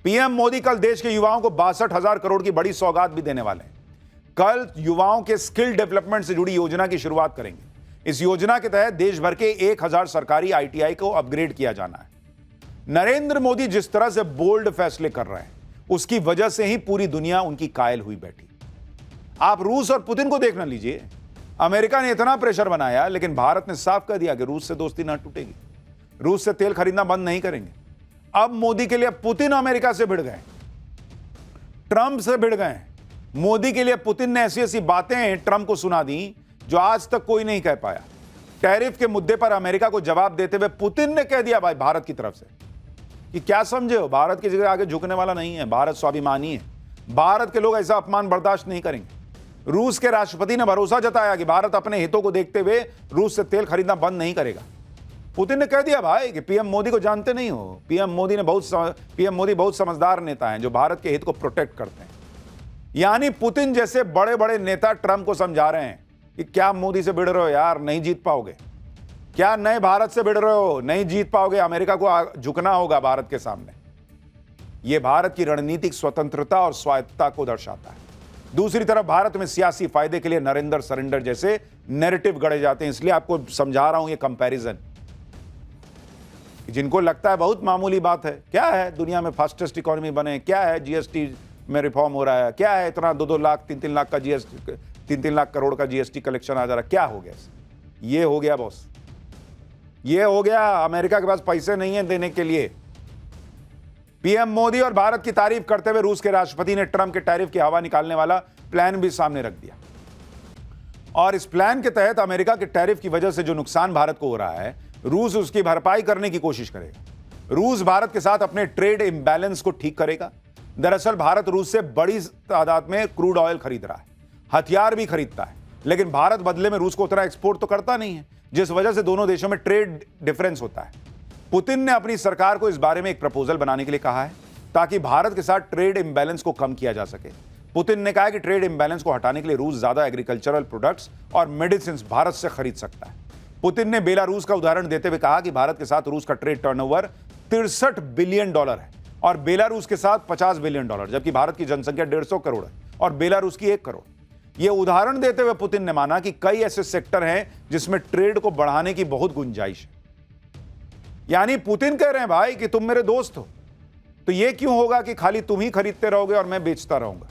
PM Modi कल देश के युवाओं को 62,000 करोड़ की बड़ी सौगात भी देने वाले हैं। कल युवाओं के स्किल डेवलपमेंट से जुड़ी योजना की शुरुआत करेंगे। इस योजना के तहत देश भर के 1,000 सरकारी आईटीआई को अपग्रेड किया जाना है। नरेंद्र मोदी जिस तरह से बोल्ड फैसले कर रहे हैं, उसकी वजह से ही पूरी दुनिया उनकी कायल हुई बैठी। आप रूस और पुतिन को देखना लीजिए। अमेरिका ने इतना प्रेशर बनाया, लेकिन भारत ने साफ कर दिया कि रूस से दोस्ती ना टूटेगी, रूस से तेल खरीदना बंद नहीं करेंगे। अब मोदी के लिए पुतिन अमेरिका से भिड़ गए, ट्रंप से भिड़ गए। मोदी के लिए पुतिन ने ऐसी ऐसी बातें ट्रंप को सुना दी जो आज तक कोई नहीं कह पाया। टैरिफ के मुद्दे पर अमेरिका को जवाब देते हुए पुतिन ने कह दिया भाई भारत की तरफ से कि क्या समझे हो, भारत की जगह आगे झुकने वाला नहीं है, भारत स्वाभिमानी है, भारत के लोग ऐसा अपमान बर्दाश्त नहीं करेंगे। रूस के राष्ट्रपति ने भरोसा जताया कि भारत अपने हितों को देखते हुए रूस से तेल खरीदना बंद नहीं करेगा। पुतिन ने कह दिया भाई कि पीएम मोदी को जानते नहीं हो, पीएम मोदी बहुत समझदार नेता हैं जो भारत के हित को प्रोटेक्ट करते हैं। यानी पुतिन जैसे बड़े बड़े नेता ट्रंप को समझा रहे हैं कि क्या मोदी से भिड़ रहे हो यार, नहीं जीत पाओगे, क्या नए भारत से भिड़ रहे हो, नहीं जीत पाओगे, अमेरिका को झुकना होगा भारत के सामने। यह भारत की रणनीतिक स्वतंत्रता और स्वायत्तता को दर्शाता है। दूसरी तरफ भारत में सियासी फायदे के लिए नरेंद्र सरेंडर जैसे नैरेटिव गढ़े जाते हैं। इसलिए आपको समझा रहा हूं ये कंपैरिजन। जिनको लगता है बहुत मामूली बात है, क्या है दुनिया में फास्टेस्ट इकोनॉमी बने, क्या है जीएसटी में रिफॉर्म हो रहा है, क्या है इतना 2-2 लाख 3-3 लाख का जीएसटी, 3-3 लाख करोड़ का जीएसटी कलेक्शन आ जा रहा है, क्या हो गया? ये हो गया बॉस, ये हो गया। अमेरिका के पास पैसे नहीं है देने के लिए। पीएम मोदी और भारत की तारीफ करते हुए रूस के राष्ट्रपति ने ट्रंप के टैरिफ की हवा निकालने वाला प्लान भी सामने रख दिया। और इस प्लान के तहत अमेरिका के टैरिफ की वजह से जो नुकसान भारत को हो रहा है, रूस उसकी भरपाई करने की कोशिश करेगा। रूस भारत के साथ अपने ट्रेड इंबैलेंस को ठीक करेगा। दरअसल भारत रूस से बड़ी तादाद में क्रूड ऑयल खरीद रहा है, हथियार भी खरीदता है, लेकिन भारत बदले में रूस को उतना एक्सपोर्ट तो करता नहीं है, जिस वजह से दोनों देशों में ट्रेड डिफरेंस होता है। पुतिन ने अपनी सरकार को इस बारे में एक प्रपोजल बनाने के लिए कहा है ताकि भारत के साथ ट्रेड इंबैलेंस को कम किया जा सके। पुतिन ने कहा कि ट्रेड इंबैलेंस को हटाने के लिए रूस ज्यादा एग्रीकल्चरल प्रोडक्ट्स और मेडिसिन भारत से खरीद सकता है। पुतिन ने बेलारूस का उदाहरण देते हुए कहा कि भारत के साथ रूस का ट्रेड टर्नओवर $63 बिलियन है और बेलारूस के साथ $50 बिलियन, जबकि भारत की जनसंख्या 150 करोड़ है और बेलारूस की 1 करोड़। यह उदाहरण देते हुए पुतिन ने माना कि कई ऐसे सेक्टर हैं जिसमें ट्रेड को बढ़ाने की बहुत गुंजाइश है। यानी पुतिन कह रहे हैं भाई कि तुम मेरे दोस्त हो, तो यह क्यों होगा कि खाली तुम ही खरीदते रहोगे और मैं बेचता रहूंगा।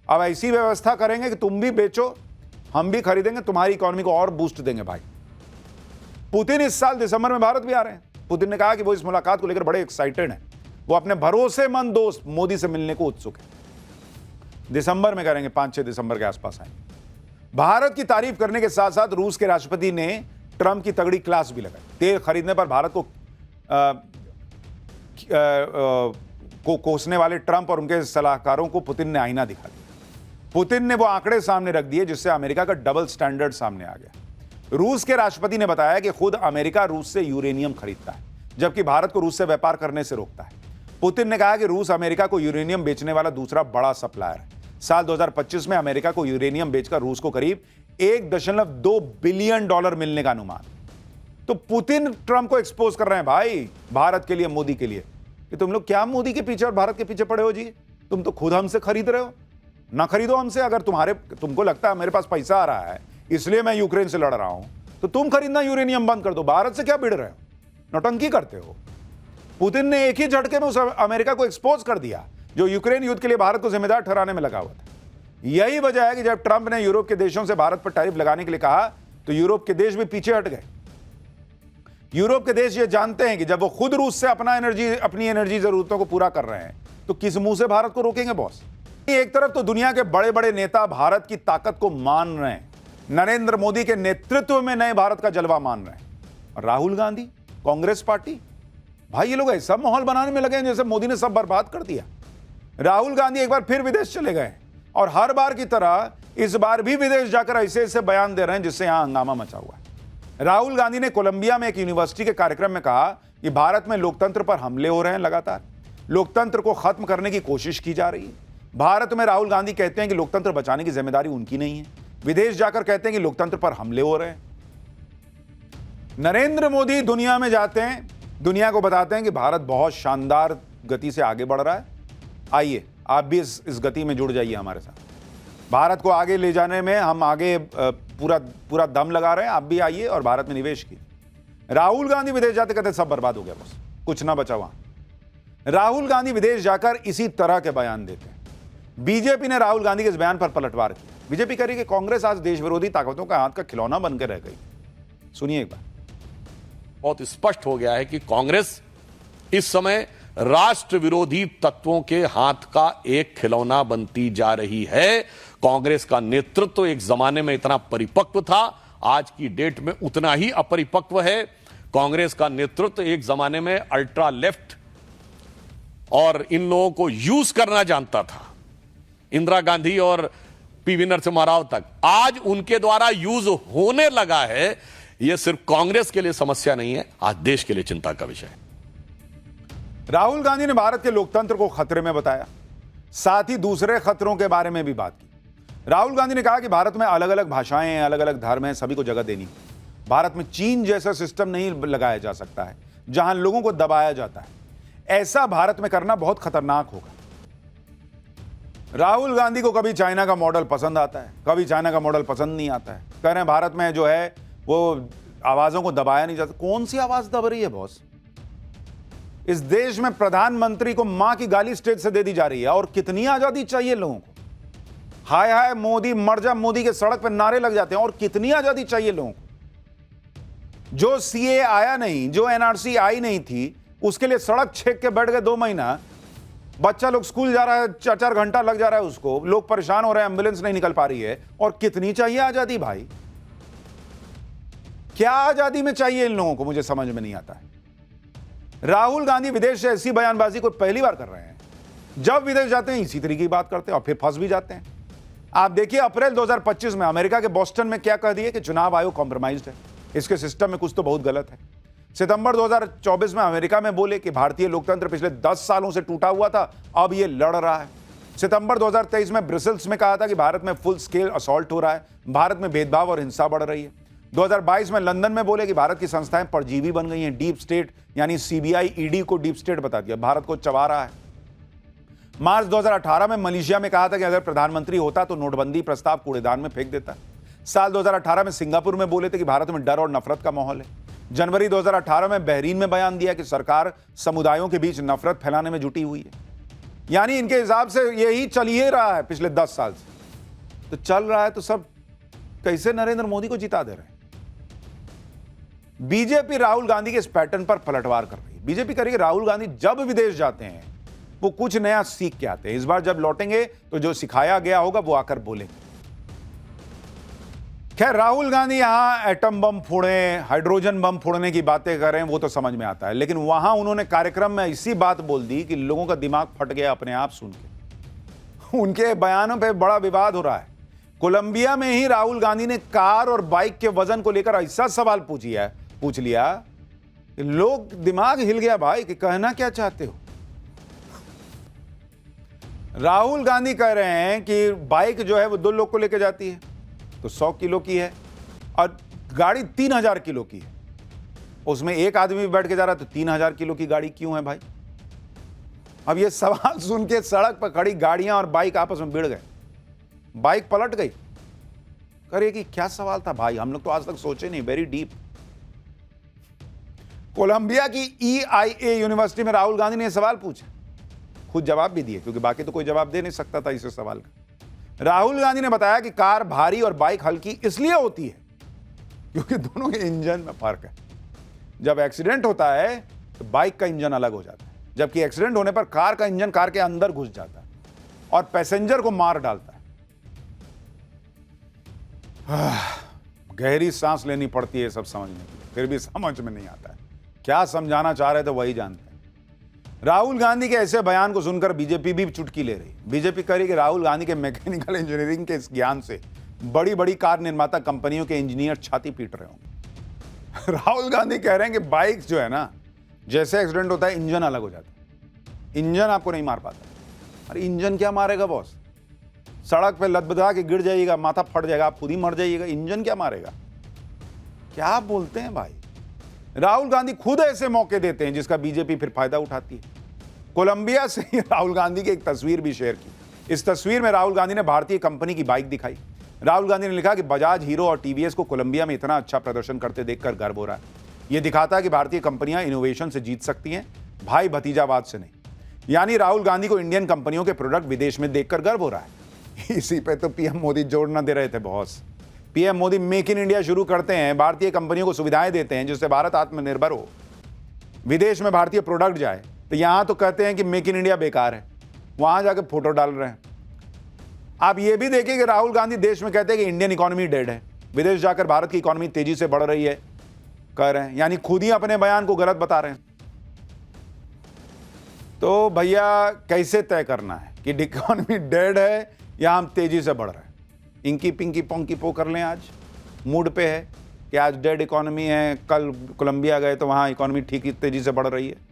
अब ऐसी व्यवस्था करेंगे कि तुम भी बेचो, हम भी खरीदेंगे, तुम्हारी इकोनॉमी को और बूस्ट देंगे भाई। पुतिन इस साल दिसंबर में भारत भी आ रहे हैं। पुतिन ने कहा कि वो इस मुलाकात को लेकर बड़े एक्साइटेड हैं। वो अपने भरोसेमंद दोस्त मोदी से मिलने को उत्सुक है। दिसंबर में करेंगे, 5-6 दिसंबर के आसपास आएंगे। भारत की तारीफ करने के साथ साथ रूस के राष्ट्रपति ने ट्रंप की तगड़ी क्लास भी लगाई। तेल खरीदने पर भारत को कोसने वाले ट्रंप और उनके सलाहकारों को पुतिन ने आईना दिखा दिया। पुतिन ने वो आंकड़े सामने रख दिए जिससे अमेरिका का डबल स्टैंडर्ड सामने आ गया। रूस के राष्ट्रपति ने बताया कि खुद अमेरिका रूस से यूरेनियम खरीदता है, जबकि भारत को रूस से व्यापार करने से रोकता है। पुतिन ने कहा कि रूस अमेरिका को यूरेनियम बेचने वाला दूसरा बड़ा सप्लायर है। साल 2025 में अमेरिका को यूरेनियम बेचकर रूस को करीब $1.2 बिलियन मिलने का अनुमान। तो पुतिन ट्रंप को एक्सपोज कर रहे हैं भाई भारत के लिए, मोदी के लिए, कि तुम लोग क्या मोदी के पीछे और भारत के पीछे पड़े हो जी, तुम तो खुद हमसे खरीद रहे हो, ना खरीदो हमसे। अगर तुमको लगता है मेरे पास पैसा आ रहा है इसलिए मैं यूक्रेन से लड़ रहा हूं, तो तुम खरीदना यूरेनियम बंद कर दो, भारत से क्या भिड़ रहे हो, नौटंकी करते हो। पुतिन ने एक ही झटके में उस अमेरिका को एक्सपोज कर दिया जो यूक्रेन युद्ध के लिए भारत को जिम्मेदार ठहराने में लगा हुआ था। यही वजह है कि जब ट्रंप ने यूरोप के देशों से भारत पर टैरिफ लगाने के लिए कहा तो यूरोप के देश भी पीछे हट गए। यूरोप के देश ये जानते हैं कि जब वो खुद रूस से अपनी एनर्जी जरूरतों को पूरा कर रहे हैं तो किस मुंह से भारत को रोकेंगे बॉस। एक तरफ तो दुनिया के बड़े बड़े नेता भारत की ताकत को मान रहे हैं, नरेंद्र मोदी के नेतृत्व में नए भारत का जलवा मान रहे हैं। और राहुल गांधी, कांग्रेस पार्टी, भाई ये लोग ऐसा माहौल बनाने में लगे हैं जैसे मोदी ने सब बर्बाद कर दिया। राहुल गांधी एक बार फिर विदेश चले गए और हर बार की तरह इस बार भी विदेश जाकर ऐसे ऐसे बयान दे रहे हैं जिससे यहां हंगामा मचा हुआ है। राहुल गांधी ने कोलंबिया में एक यूनिवर्सिटी के कार्यक्रम में कहा कि भारत में लोकतंत्र पर हमले हो रहे हैं, लगातार लोकतंत्र को खत्म करने की कोशिश की जा रही है। भारत में राहुल गांधी कहते हैं कि लोकतंत्र बचाने की जिम्मेदारी उनकी नहीं है, विदेश जाकर कहते हैं कि लोकतंत्र पर हमले हो रहे हैं। नरेंद्र मोदी दुनिया में जाते हैं, दुनिया को बताते हैं कि भारत बहुत शानदार गति से आगे बढ़ रहा है। आइए आप भी इस गति में जुड़ जाइए हमारे साथ। भारत को आगे ले जाने में हम आगे पूरा दम लगा रहे हैं। आप भी आइए और भारत में निवेश कीजिए। राहुल गांधी विदेश जाते कहते सब बर्बाद हो गया, बस कुछ ना बचा वहां। राहुल गांधी विदेश जाकर इसी तरह के बयान देते हैं। बीजेपी ने राहुल गांधी के इस बयान पर पलटवार किया। बीजेपी कह रही है कि कांग्रेस आज देश विरोधी ताकतों का हाथ का खिलौना बनकर रह गई। सुनिए एक बार। बहुत स्पष्ट हो गया है कि कांग्रेस इस समय राष्ट्र विरोधी तत्वों के हाथ का एक खिलौना बनती जा रही है। कांग्रेस का नेतृत्व एक जमाने में इतना परिपक्व था, आज की डेट में उतना ही अपरिपक्व है। कांग्रेस का नेतृत्व एक जमाने में अल्ट्रा लेफ्ट और इन लोगों को यूज करना जानता था, इंदिरा गांधी और पीवी नरसिम्हा राव तक। आज उनके द्वारा यूज होने लगा है। यह सिर्फ कांग्रेस के लिए समस्या नहीं है, आज देश के लिए चिंता का विषय है। राहुल गांधी ने भारत के लोकतंत्र को खतरे में बताया, साथ ही दूसरे खतरों के बारे में भी बात की। राहुल गांधी ने कहा कि भारत में अलग अलग भाषाएं हैं, अलग अलग धर्म हैं, सभी को जगह देनी है। भारत में चीन जैसा सिस्टम नहीं लगाया जा सकता है जहां लोगों को दबाया जाता है। ऐसा भारत में करना बहुत खतरनाक होगा। राहुल गांधी को कभी चाइना का मॉडल पसंद आता है, कभी चाइना का मॉडल पसंद नहीं आता है। कह रहे हैं भारत में जो है वो आवाजों को दबाया नहीं जाता। कौन सी आवाज दब रही है बॉस? इस देश में प्रधानमंत्री को मां की गाली स्टेज से दे दी जा रही है। और कितनी आजादी चाहिए लोगों को? हाय हाय मोदी, मर जा मोदी के सड़क पर नारे लग जाते हैं। और कितनी आजादी चाहिए लोगों को? जो सीए आया नहीं, जो एनआरसी आई नहीं थी, उसके लिए सड़क छेक के बैठ गए 2 महीना। बच्चा लोग स्कूल जा रहा है, 4-4 घंटा लग जा रहा है उसको, लोग परेशान हो रहे हैं, एम्बुलेंस नहीं निकल पा रही है। और कितनी चाहिए आजादी भाई? क्या आजादी में चाहिए इन लोगों को? मुझे समझ में नहीं आता है। राहुल गांधी विदेश से ऐसी बयानबाजी को पहली बार कर रहे हैं। जब विदेश जाते हैं इसी तरीके की बात करते हैं और फिर फंस भी जाते हैं। आप देखिए अप्रैल 2025 में अमेरिका के बोस्टन में क्या कह दिए कि चुनाव आयोग कॉम्प्रोमाइज्ड है, इसके सिस्टम में कुछ तो बहुत गलत है। सितंबर 2024 में अमेरिका में बोले कि भारतीय लोकतंत्र पिछले 10 सालों से टूटा हुआ था, अब यह लड़ रहा है। सितंबर 2023 में ब्रसेल्स में कहा था कि भारत में फुल स्केल असॉल्ट हो रहा है, भारत में भेदभाव और हिंसा बढ़ रही है। 2022 में लंदन में बोले कि भारत की संस्थाएं परजीवी बन गई हैं, डीप स्टेट यानी सीबीआई ईडी को डीप स्टेट बता दिया, भारत को चबा रहा है। मार्च 2018 में मलेशिया में कहा था कि अगर प्रधानमंत्री होता तो नोटबंदी प्रस्ताव कूड़ेदान में फेंक देता। साल 2018 में सिंगापुर में बोले थे कि भारत में डर और नफरत का माहौल है। जनवरी 2018 में बहरीन में बयान दिया कि सरकार समुदायों के बीच नफरत फैलाने में जुटी हुई है। यानी इनके हिसाब से यही चल ही रहा है पिछले 10 साल से। तो चल रहा है तो सब कैसे नरेंद्र मोदी को जिता दे रहे हैं। बीजेपी राहुल गांधी के इस पैटर्न पर पलटवार कर रही है। बीजेपी कह रही है राहुल गांधी जब विदेश जाते हैं वो कुछ नया सीख के आते हैं। इस बार जब लौटेंगे तो जो सिखाया गया होगा वो आकर बोलेंगे। खैर राहुल गांधी यहां एटम बम फोड़े, हाइड्रोजन बम फोड़ने की बातें कर रहे हैं वो तो समझ में आता है, लेकिन वहां उन्होंने कार्यक्रम में ऐसी बात बोल दी कि लोगों का दिमाग फट गया अपने आप सुन के। उनके बयानों पे बड़ा विवाद हो रहा है। कोलंबिया में ही राहुल गांधी ने कार और बाइक के वजन को लेकर ऐसा सवाल पूछ लिया कि लोग दिमाग हिल गया भाई कि कहना क्या चाहते हो। राहुल गांधी कह रहे हैं कि बाइक जो है वो 2 लोग को लेकर जाती है तो 100 किलो की है और गाड़ी 3000 किलो की है, उसमें एक आदमी भी बैठ के जा रहा है तो 3000 किलो की गाड़ी क्यों है भाई? अब ये सवाल सुन के सड़क पर खड़ी गाड़ियां और बाइक आपस में भिड़ गए, बाइक पलट गई। करे कि क्या सवाल था भाई, हम लोग तो आज तक सोचे नहीं। Very deep. कोलंबिया की EIA यूनिवर्सिटी में राहुल गांधी ने सवाल पूछा, खुद जवाब भी दिए क्योंकि बाकी तो कोई जवाब दे नहीं सकता था इस सवाल का। राहुल गांधी ने बताया कि कार भारी और बाइक हल्की इसलिए होती है क्योंकि दोनों के इंजन में फर्क है। जब एक्सीडेंट होता है तो बाइक का इंजन अलग हो जाता है, जबकि एक्सीडेंट होने पर कार का इंजन कार के अंदर घुस जाता है और पैसेंजर को मार डालता है। गहरी सांस लेनी पड़ती है सब समझने के लिए, फिर भी समझ में नहीं आता है। क्या समझाना चाह रहे थे वही जानते हैं। राहुल गांधी के ऐसे बयान को सुनकर बीजेपी भी चुटकी ले रही। बीजेपी कह रही कि राहुल गांधी के मैकेनिकल इंजीनियरिंग के इस ज्ञान से बड़ी बड़ी कार निर्माता कंपनियों के इंजीनियर छाती पीट रहे होंगे। राहुल गांधी कह रहे हैं कि बाइक जो है ना, जैसे एक्सीडेंट होता है इंजन अलग हो जाता है, इंजन आपको नहीं मार पाता। अरे इंजन क्या मारेगा बॉस? सड़क पे लदबदा के गिर जाइएगा, माथा फट जाएगा, आप खुद ही मर जाइएगा, इंजन क्या मारेगा? क्या बोलते हैं भाई? राहुल गांधी खुद ऐसे मौके देते हैं जिसका बीजेपी फिर फायदा उठाती है। कोलंबिया से राहुल गांधी की एक तस्वीर भी शेयर की। इस तस्वीर में राहुल गांधी ने भारतीय कंपनी की बाइक दिखाई। राहुल गांधी ने लिखा कि बजाज, हीरो और टीवीएस को कोलंबिया में इतना अच्छा प्रदर्शन करते देखकर गर्व हो रहा है। यह दिखाता है कि भारतीय कंपनियां इनोवेशन से जीत सकती हैं, भाई भतीजावाद से नहीं। यानी राहुल गांधी को इंडियन कंपनियों के प्रोडक्ट विदेश में देखकर गर्व हो रहा है। इसी पे तो पीएम मोदी जोड़ न दे रहे थे boss. PM Modi make in India शुरू करते हैं, भारतीय कंपनियों को सुविधाएं देते हैं जिससे भारत आत्मनिर्भर हो, विदेश में भारतीय प्रोडक्ट जाए। तो यहां तो कहते हैं कि मेक इन इंडिया बेकार है, वहां जाकर फोटो डाल रहे हैं। आप ये भी देखिए कि राहुल गांधी देश में कहते हैं कि इंडियन इकोनॉमी डेड है, विदेश जाकर भारत की इकोनॉमी तेजी से बढ़ रही है कह रहे हैं, यानी खुद ही अपने बयान को गलत बता रहे हैं। तो भैया कैसे तय करना है कि इकोनॉमी डेड है या हम तेजी से बढ़ रहे हैं? इंकी पिंकी पोंकी पो कर लें, आज मूड पे है कि आज डेड इकोनॉमी है, कल कोलंबिया गए तो वहां इकोनॉमी ठीक ही तेजी से बढ़ रही है।